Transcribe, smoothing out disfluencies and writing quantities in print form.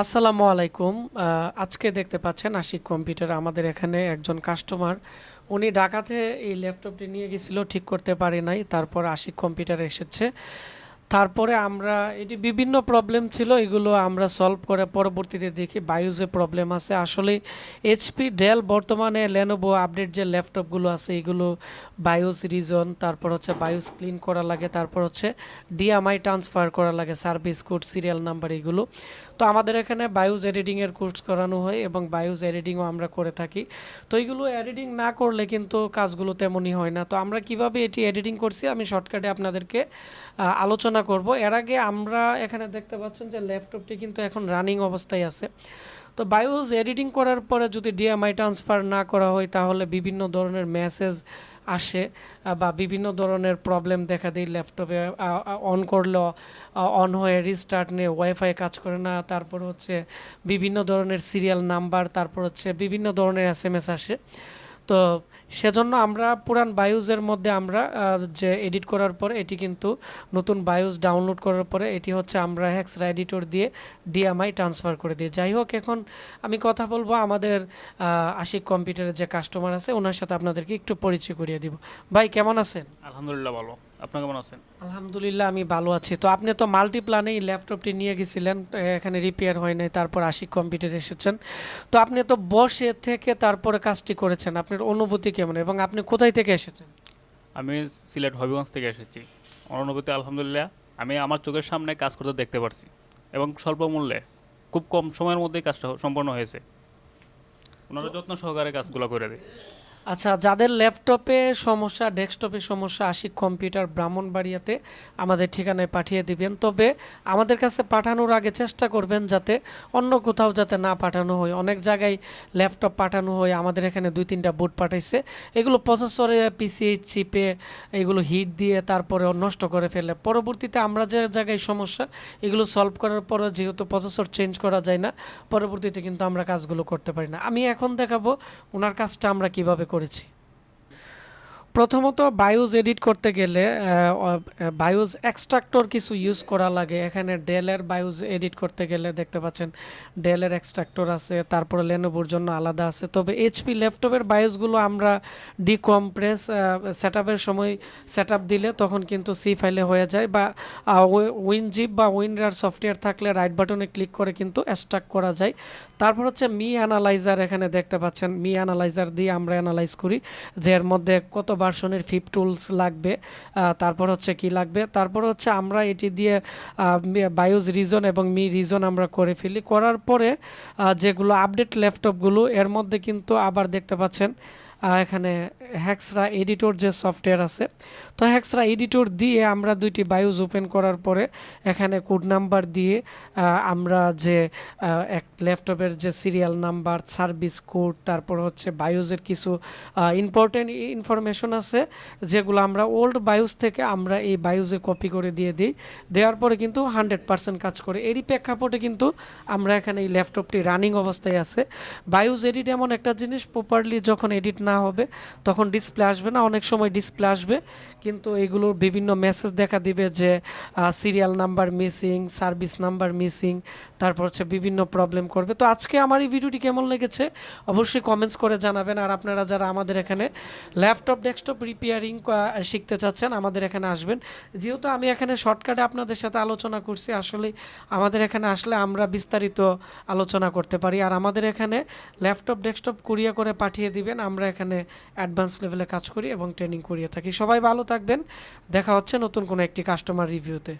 আসসালামু আলাইকুম। আজকে দেখতে পাচ্ছেন আশিক কম্পিউটার আমাদের এখানে একজন কাস্টমার উনি ঢাকাতে এই ল্যাপটপটি নিয়ে গেছিল, ঠিক করতে পারি নাই। তারপর আশিক কম্পিউটার এসেছে। তারপরে আমরা এটি বিভিন্ন প্রবলেম ছিল, এগুলো আমরা সলভ করে পরবর্তীতে দেখি বায়োসে প্রবলেম আছে। আসলে এইচপি ডেল বর্তমানে লেনোভো আপডেট যে ল্যাপটপগুলো আছে এগুলো বায়োস রিজন, তারপর হচ্ছে বায়োস ক্লিন করা লাগে, তারপর হচ্ছে ডিএমআই ট্রান্সফার করা লাগে, সার্ভিস কোড, সিরিয়াল নাম্বার, এগুলো। তো আমাদের এখানে বায়োস এডিটিংয়ের কোর্স করানো হয় এবং বায়োস এডিটিংও আমরা করে থাকি। তো এইগুলো এডিটিং না করলে কিন্তু কাজগুলো তেমনই হয় না। তো আমরা কিভাবে এটি এডিটিং করছি আমি শর্টকাটে আপনাদেরকে আলোচনা করব। এর আগে আমরা এখানে দেখতে পাচ্ছেন যে ল্যাপটপটি কিন্তু এখন রানিং অবস্থায় আছে। তো বায়োস এডিটিং করার পরে যদি ডিএমআই ট্রান্সফার না করা হয় তাহলে বিভিন্ন ধরনের মেসেজ আসে বা বিভিন্ন ধরনের প্রবলেম দেখা দেয়। ল্যাপটপে অন করলেও অন হয়ে রিস্টার্ট নিয়ে ওয়াইফাই কাজ করে না, তারপর হচ্ছে বিভিন্ন ধরনের সিরিয়াল নাম্বার, তারপর হচ্ছে বিভিন্ন ধরনের এসএমএস আসে। তো সেজন্য আমরা পুরান বায়োসের মধ্যে আমরা যে এডিট করার পরে এটি কিন্তু নতুন বায়োস ডাউনলোড করার পরে এটি হচ্ছে আমরা হেক্সরা এডিটর দিয়ে ডিএমআই ট্রান্সফার করে দিই। যাই হোক, এখন আমি কথা বলবো আমাদের আশিক কম্পিউটারের যে কাস্টমার আছে ওনার সাথে আপনাদেরকে একটু পরিচয় করিয়ে দিব। ভাই কেমন আছেন? আলহামদুলিল্লাহ ভালো। আপনি কেমন আছেন? আলহামদুলিল্লাহ আমি ভালো আছি। তো আপনি তো মাল্টিপ্লানে এই ল্যাপটপটি নিয়ে গেছিলেন, এখানে রিপেয়ার হয় নাই, তারপর আশিক কম্পিউটার এসেছেন। তো আপনি তো বসে থেকে তারপরে কাজটি করেছেন, আপনার অনুভূতি কেমন এবং আপনি কোথায় থেকে এসেছেন? আমি সিলেট হবিগঞ্জ থেকে এসেছি। আমার অনুভূতি আলহামদুলিল্লাহ, আমি আমার চোখের সামনে কাজ করতে দেখতে পারছি এবং স্বল্প মূল্যে খুব কম সময়ের মধ্যেই কাজটা সম্পন্ন হয়েছে। ওনারা যত্ন সহকারে কাজগুলো করে দেয়। আচ্ছা, যাদের ল্যাপটপে সমস্যা, ডেস্কটপে সমস্যা, আশিক কম্পিউটার ব্রাহ্মণবাড়িয়াতে আমাদের ঠিকানায় পাঠিয়ে দিবেন। তবে আমাদের কাছে পাঠানোর আগে চেষ্টা করবেন যাতে অন্য কোথাও যাতে না পাঠানো হয়। অনেক জায়গায় ল্যাপটপ পাঠানো হয়, আমাদের এখানে 2-3টা বুট পাঠাইছে, এগুলো প্রসেসরে পিসি চিপে এগুলো হিট দিয়ে তারপরে নষ্ট করে ফেলে। পরবর্তীতে আমরা যে জায়গায় সমস্যা এগুলো সলভ করার পরে যেহেতু প্রসেসর চেঞ্জ করা যায় না, পরবর্তীতে কিন্তু আমরা কাজগুলো করতে পারি না। আমি এখন দেখাবো ওনার কাজটা আমরা কিভাবে করেছি। প্রথমত বায়োস এডিট করতে গেলে বায়োস এক্সট্রাক্টর কিছু ইউজ করা লাগে। এখানে ডেলের বায়োস এডিট করতে গেলে দেখতে পাচ্ছেন ডেলের এক্সট্রাক্টর আছে, তারপরে লেনোভোর জন্য আলাদা আছে। তবে এইচপি ল্যাপটপের বায়োসগুলো আমরা ডিকম্প্রেস সেটআপের সময় সেটআপ দিলে তখন কিন্তু সি ফাইলে হয়ে যায়, বা উইনজিপ বা উইনরার সফটওয়্যার থাকলে রাইট বাটনে ক্লিক করে কিন্তু এক্সট্রাক্ট করা যায়। তারপর হচ্ছে মি অ্যানালাইজার, এখানে দেখতে পাচ্ছেন মি অ্যানালাইজার দিয়ে আমরা অ্যানালাইজ করি যে এর মধ্যে কত ভার্সনের ফিপ টুলস লাগবে, তারপর হচ্ছে কি লাগবে, তারপর হচ্ছে আমরা এটি দিয়ে বায়োস রিজন এবং মি রিজন আমরা করে ফেলি। করার পরে যেগুলো আপডেট ল্যাপটপগুলো এর মধ্যে কিন্তু আবার দেখতে পাচ্ছেন এখানে হেক্সরা এডিটর যে সফটওয়্যার আছে, তো হেক্সরা এডিটর দিয়ে আমরা দুইটি বায়োস ওপেন করার পরে এখানে কোড নাম্বার দিয়ে আমরা যে এক ল্যাপটপের যে সিরিয়াল নাম্বার, সার্ভিস কোড, তারপর হচ্ছে বায়োসের কিছু ইম্পর্টেন্ট ইনফরমেশন আছে যেগুলো আমরা ওল্ড বায়োস থেকে আমরা এই বায়োসে কপি করে দিয়ে দিই। দেওয়ার পরে কিন্তু 100% কাজ করে। এরই প্রেক্ষাপটে কিন্তু আমরা এখানে এই ল্যাপটপটি রানিং অবস্থায় আছে। বায়োস এডিট এমন একটা জিনিস, প্রপারলি যখন এডিট না হবে তখন ডিসপ্লে আসবে না, অনেক সময় ডিসপ্লে আসবে কিন্তু এগুলোর বিভিন্ন মেসেজ দেখা দিবে যে serial number missing, service number missing, তারপর হচ্ছে বিভিন্ন প্রবলেম করবে। তো আজকে আমার এই ভিডিওটি কেমন লেগেছে অবশ্যই কমেন্টস করে জানাবেন। আর আপনারা যারা আমাদের এখানে ল্যাপটপ ডেস্কটপ রিপেয়ারিং শিখতে চাচ্ছেন আমাদের এখানে আসবেন। যেহেতু আমি এখানে শর্টকাটে আপনাদের সাথে আলোচনা করছি, আসলে আমাদের এখানে আসলে আমরা বিস্তারিত আলোচনা করতে পারি। আর আমাদের এখানে ল্যাপটপ ডেস্কটপ কুরিয়ার করে পাঠিয়ে দিবেন, আমরা এখানে অ্যাডভান্স লেভেলে কাজ করি এবং ট্রেনিং করিয়ে থাকি। সবাই ভালো থাকবেন, দেখা হচ্ছে নতুন কোনো একটি কাস্টমার রিভিউতে।